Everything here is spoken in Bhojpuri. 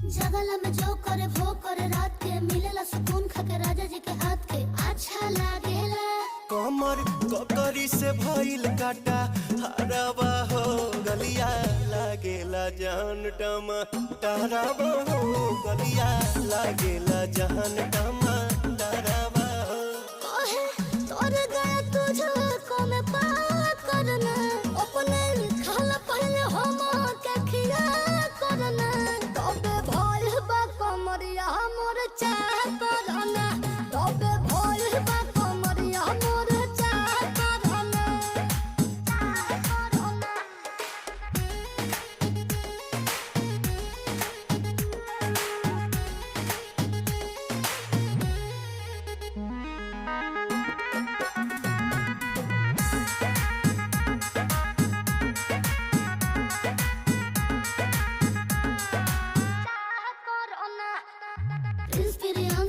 जगला में जो करे वो करे रात के मिलेला सुकून खाके राजा जी के हाथ के अच्छा लागेला। कमर ककरी से भइल काटा हराबा हो गलिया लागेला जान टमा डराबा हो गलिया लागेला जान टमा डराबा हो। कहे तोर गया तुझको मैं पार करना अपने खाला पहले हम के खिया करना तबे भइल बा कमरिया मोर चाह करना तबे भइल बा कमरिया मोर चाह करना चाह करना। Inspiriamo